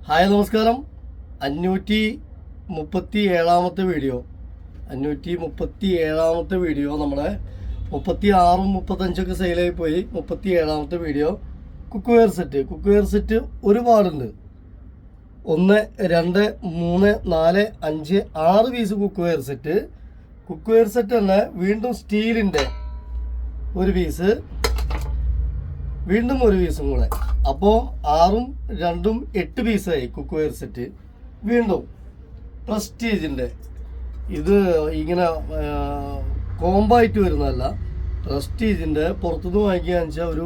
Hi നമസ്കാരം. 537 video 537 video നമ്മുടെ 36 35 സെയിലായി പോയി. 37 വീഡിയോ കുക്ക് വെയർ സെറ്റ് ഒരുപാടുണ്ട്. 1 2 3 4 5 6 പീസ് കുക്ക് വെയർ സെറ്റ് തന്നെ. വീണ്ടും സ്റ്റീലിൻ്റെ ഒരു പീസ്, വീണ്ടും ഒരു പീസും കൂടെ. അപ്പോൾ 6 2 8 പീസായി കുക്ക് വെയർ സെറ്റ്. വീണ്ടും പ്രസ്റ്റീജിൻ്റെ ഇത് ഇങ്ങനെ കോമ്പായിട്ട് വരുന്നതല്ല. പ്രസ്റ്റീജിൻ്റെ പുറത്തുനിന്ന് വാങ്ങിക്കുകയെന്ന് വെച്ചാൽ ഒരു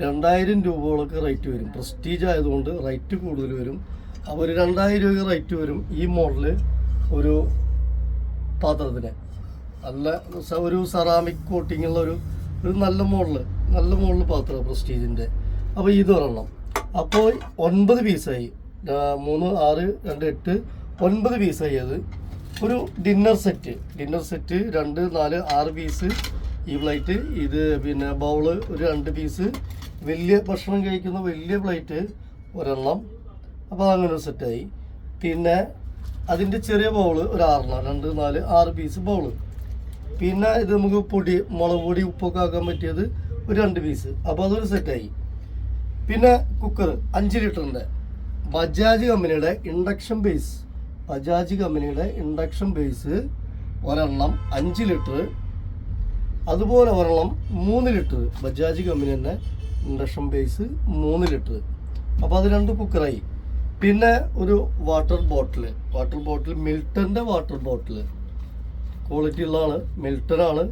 2000 രൂപയോളൊക്കെ റേറ്റ് വരും. പ്രസ്റ്റീജ് ആയതുകൊണ്ട് റേറ്റ് കൂടുതൽ വരും. അപ്പോൾ ഒരു 2000 രൂപ റേറ്റ് വരും ഈ മോഡല് ഒരു പാത്രത്തിന്. നല്ല ഒരു സെറാമിക് കോട്ടിങ്ങുള്ള ഒരു നല്ല മോഡൽ പാത്രം പ്രസ്റ്റീജിൻ്റെ. അപ്പോൾ ഇതൊരെണ്ണം. അപ്പോൾ 9 പീസായി. 3 6 2 8 9 പീസായി. അത് ഒരു ഡിന്നർ സെറ്റ് 2 4 6 പീസ് ഈ പ്ലേറ്റ്. ഇത് പിന്നെ ബൗള് ഒരു 2 പീസ്. വലിയ ഭക്ഷണം കഴിക്കുന്ന വലിയ പ്ലേറ്റ് ഒരെണ്ണം. അപ്പോൾ അങ്ങനെ ഒരു സെറ്റായി. പിന്നെ അതിൻ്റെ ചെറിയ ബൗള് ഒരു 6 2 4 6 പീസ് ബൗള്. പിന്നെ ഇത് നമുക്ക് മുളക് പൊടി ഉപ്പൊക്കെ ആക്കാൻ പറ്റിയത് ഒരു 2 പീസ്. അപ്പോൾ അതൊരു സെറ്റായി. പിന്നെ കുക്കർ 5 ലിറ്ററിൻ്റെ ബജാജ് കമ്പനിയുടെ ഇൻഡക്ഷൻ ബേസ് ഒരെണ്ണം 5 ലിറ്റർ. അതുപോലെ ഒരെണ്ണം 3 ലിറ്റർ ബജാജ് കമ്പനി തന്നെ ഇൻഡക്ഷൻ ബേസ് 3 ലിറ്റർ. അപ്പോൾ അത് 2 കുക്കറായി. പിന്നെ ഒരു വാട്ടർ ബോട്ടിൽ മിൽട്ടൻ്റെ വാട്ടർ ബോട്ടിൽ ക്വാളിറ്റി ഉള്ളതാണ്. മിൽട്ടനാണ്.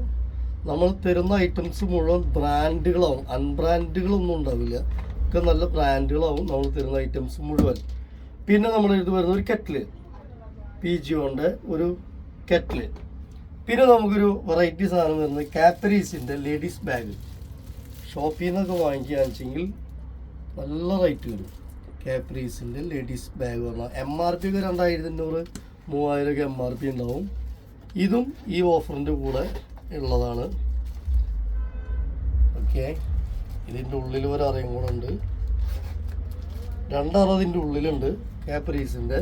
നമ്മൾ തരുന്ന ഐറ്റംസ് മുഴുവൻ ബ്രാൻഡുകളാവും, അൺബ്രാൻഡുകളൊന്നും ഉണ്ടാവില്ല. ഒക്കെ നല്ല ബ്രാൻഡുകളാവും നമ്മൾ തരുന്ന ഐറ്റംസ് മുഴുവൻ. പിന്നെ നമ്മുടെ ഇത് വരുന്ന ഒരു കെറ്റില്, PGOൻ്റെ ഒരു കെറ്റില്. പിന്നെ നമുക്കൊരു വെറൈറ്റി സാധനം വരുന്നത് കാപ്പരീസിൻ്റെ ലേഡീസ് ബാഗ്. ഷോപ്പിൽ നിന്നൊക്കെ വാങ്ങിക്കുകയാണെന്ന് വെച്ചെങ്കിൽ നല്ല റേറ്റ് വരും. കാപ്പരീസിൻ്റെ ലേഡീസ് ബാഗ് പറഞ്ഞാൽ MRP ഒക്കെ 2500 3000 MRP ഉണ്ടാവും. ഇതും ഈ ഓഫറിൻ്റെ കൂടെ ഉള്ളതാണ്. ഓക്കെ, ഇതിൻ്റെ ഉള്ളിൽ ഒരു അറയും കൂടെ ഉണ്ട്. 2 അറ ഇതിൻ്റെ ഉള്ളിലുണ്ട്. കാപ്പരീസിൻ്റെ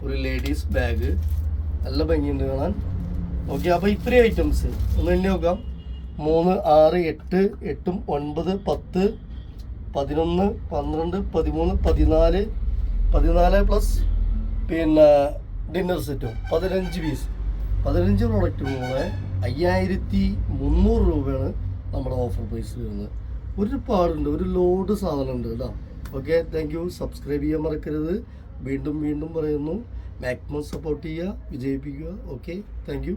ഒരു ലേഡീസ് ബാഗ്. നല്ല ഭംഗിയുണ്ട് കാണാൻ. ഓക്കെ, അപ്പോൾ ഇത്രയും ഐറ്റംസ് ഒന്ന് എണ്ണി നോക്കാം. 3 6 8 8 9 10 11 12 13 14 പ്ലസ് പിന്നെ ഡിന്നർ സെറ്റും 15 പീസ്. 15 പ്രോഡക്റ്റ് കൂടെ 5300 രൂപയാണ് നമ്മുടെ ഓഫർ പ്രൈസ് വരുന്നത്. ഒരുപാടുണ്ട്, ഒരു ലോഡ് സാധനം ഉണ്ട് കേട്ടോ. Okay, thank you. സബ്സ്ക്രൈബ് ചെയ്യാൻ മറക്കരുത്. വീണ്ടും പറയുന്നു, മാക്സിമം സപ്പോർട്ട് ചെയ്യുക, വിജയിപ്പിക്കുക. Okay, thank you.